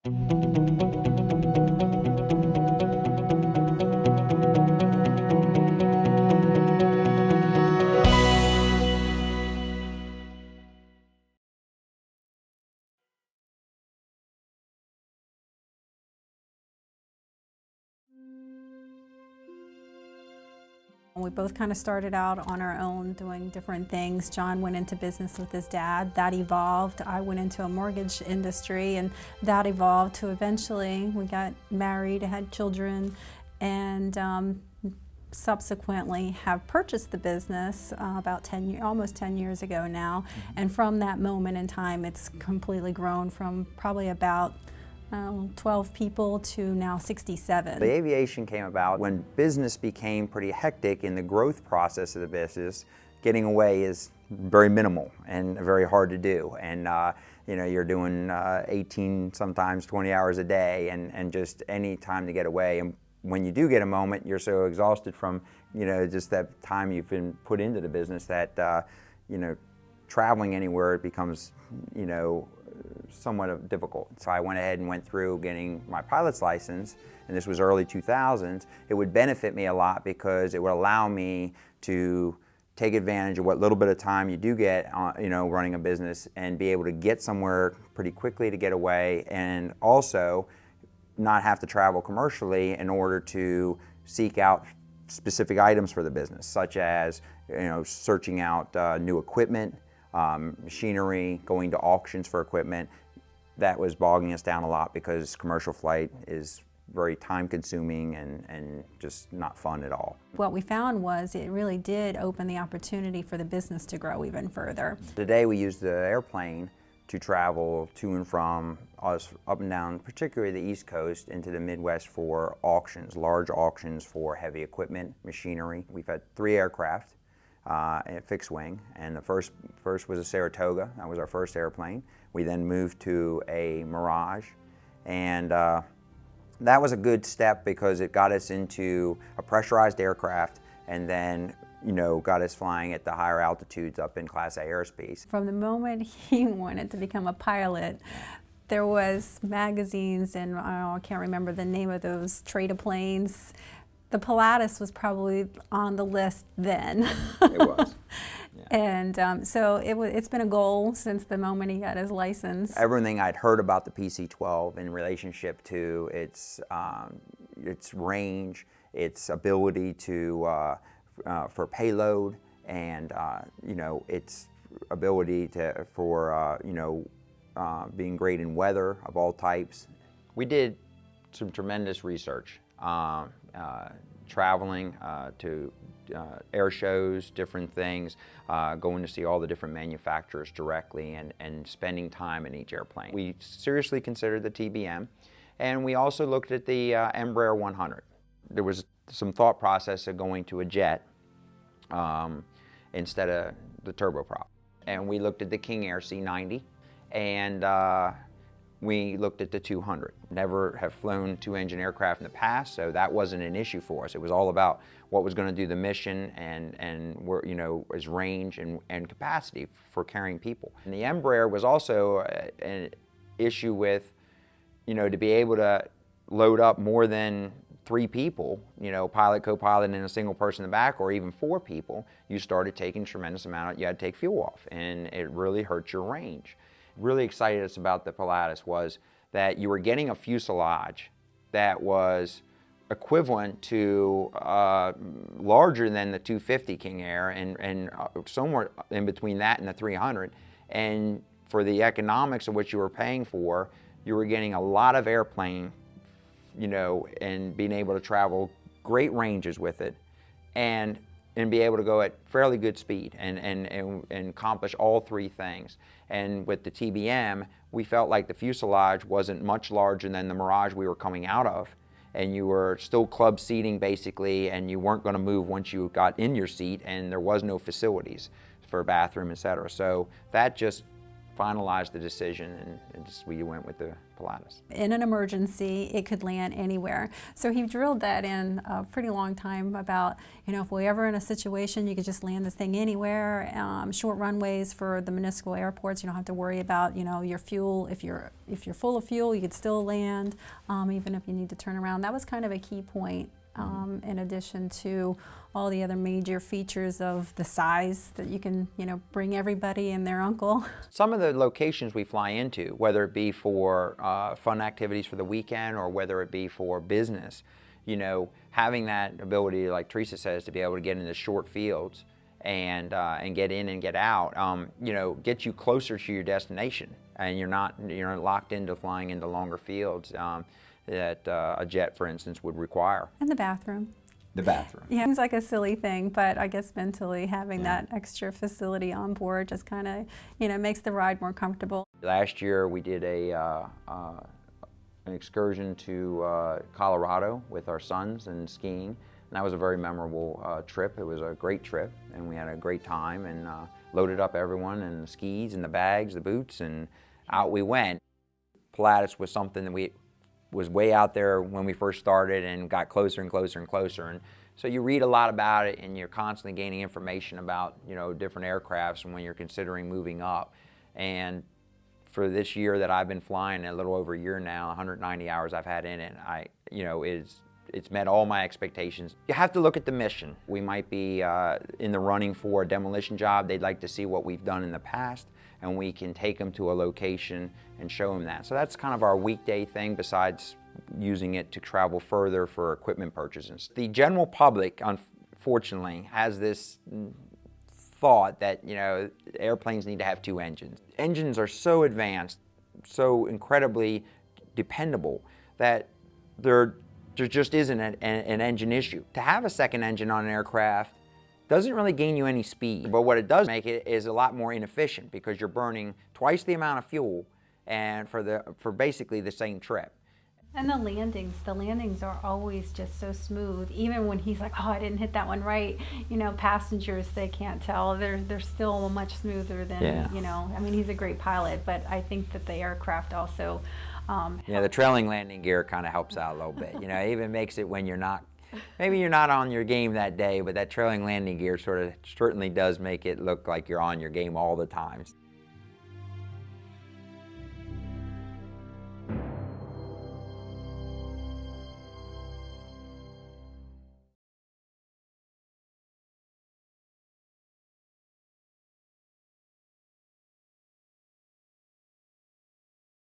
We both kind of started out on our own doing different things. John went into business with his dad. That evolved. I went into a mortgage industry, and that evolved to eventually we got married, had children, and subsequently have purchased the business about almost 10 years ago now. And from that moment in time, it's completely grown from probably about 12 people to now 67. The aviation came about when business became pretty hectic in the growth process of the business. Getting away is very minimal and very hard to do. And you know, you're doing 18, sometimes 20 hours a day, and just any time to get away. And when you do get a moment, you're so exhausted from, you know, just that time you've been put into the business that, you know, traveling anywhere becomes, you know, somewhat difficult. So I went ahead and went through getting my pilot's license, and this was early 2000s. It would benefit me a lot because it would allow me to take advantage of what little bit of time you do get, you know, running a business, and be able to get somewhere pretty quickly to get away, and also not have to travel commercially in order to seek out specific items for the business, such as, you know, searching out new equipment, machinery, going to auctions for equipment. That was bogging us down a lot because commercial flight is very time consuming and just not fun at all. What we found was it really did open the opportunity for the business to grow even further. Today we use the airplane to travel to and from us up and down, particularly the East Coast, into the Midwest for auctions, large auctions for heavy equipment, machinery. We've had 3 aircraft. A fixed wing, and the first was a Saratoga. That was our first airplane. We then moved to a Mirage, and that was a good step because it got us into a pressurized aircraft, and then, you know, got us flying at the higher altitudes up in Class A airspace. From the moment he wanted to become a pilot, there was magazines, and I can't remember the name of those trade-a-planes. The Pilatus was probably on the list then. It was. Yeah. And so it's been a goal since the moment he got his license. Everything I'd heard about the PC-12 in relationship to its range, its ability to for payload, and you know, its ability for you know, being great in weather of all types. We did some tremendous research. Traveling to air shows, different things, going to see all the different manufacturers directly, and spending time in each airplane. We seriously considered the TBM, and we also looked at the Embraer 100. There was some thought process of going to a jet instead of the turboprop. And we looked at the King Air C90, and we looked at the 200. Never have flown 2-engine aircraft in the past, so that wasn't an issue for us. It was all about what was going to do the mission and where, you know, its range and capacity for carrying people. And the Embraer was also an issue with, you know, to be able to load up more than 3 people, you know, pilot, co-pilot, and a single person in the back, or even 4 people, you started taking a tremendous amount. You had to take fuel off, and it really hurt your range. Really excited us about the Pilatus was that you were getting a fuselage that was equivalent to larger than the 250 King Air, and somewhere in between that and the 300. And for the economics of what you were paying for, you were getting a lot of airplane, you know, and being able to travel great ranges with it, and be able to go at fairly good speed and accomplish all 3 things. And with the TBM, we felt like the fuselage wasn't much larger than the Mirage we were coming out of, and you were still club seating basically, and you weren't going to move once you got in your seat, and there was no facilities for a bathroom, etc. So that just finalized the decision, and we went with the Pilatus. In an emergency, it could land anywhere. So he drilled that in a pretty long time about, if we're ever in a situation, you could just land this thing anywhere. Short runways for the municipal airports, you don't have to worry about, your fuel. If you're full of fuel, you could still land, even if you need to turn around. That was kind of a key point. In addition to all the other major features of the size that you can, bring everybody and their uncle. Some of the locations we fly into, whether it be for fun activities for the weekend or whether it be for business, having that ability, like Theresa says, to be able to get into short fields and get in and get out, gets you closer to your destination, and you're not locked into flying into longer fields that a jet, for instance, would require. And the bathroom. The bathroom. Yeah, it seems like a silly thing, but I guess mentally having that extra facility on board just kind of, makes the ride more comfortable. Last year we did an excursion to Colorado with our sons and skiing, and that was a very memorable trip. It was a great trip, and we had a great time, and loaded up everyone and the skis and the bags, the boots, and out we went. Pilatus was something that was way out there when we first started and got closer and closer and closer. And so you read a lot about it, and you're constantly gaining information about, different aircrafts when you're considering moving up. And for this year that I've been flying, a little over a year now, 190 hours I've had in it, it's met all my expectations. You have to look at the mission. We might be in the running for a demolition job. They'd like to see what we've done in the past, and we can take them to a location and show them that. So that's kind of our weekday thing, besides using it to travel further for equipment purchases. The general public, unfortunately, has this thought that, airplanes need to have 2 engines. Engines are so advanced, so incredibly dependable, that there just isn't an engine issue. To have a second engine on an aircraft doesn't really gain you any speed, but what it does make it is a lot more inefficient, because you're burning twice the amount of fuel and for basically the same trip. And the landings are always just so smooth. Even when he's like, oh, I didn't hit that one right, passengers, they can't tell. They're still much smoother than, I mean, he's a great pilot, but I think that the aircraft also the trailing landing gear kind of helps out a little bit. It even makes it when maybe you're not on your game that day, but that trailing landing gear certainly does make it look like you're on your game all the time.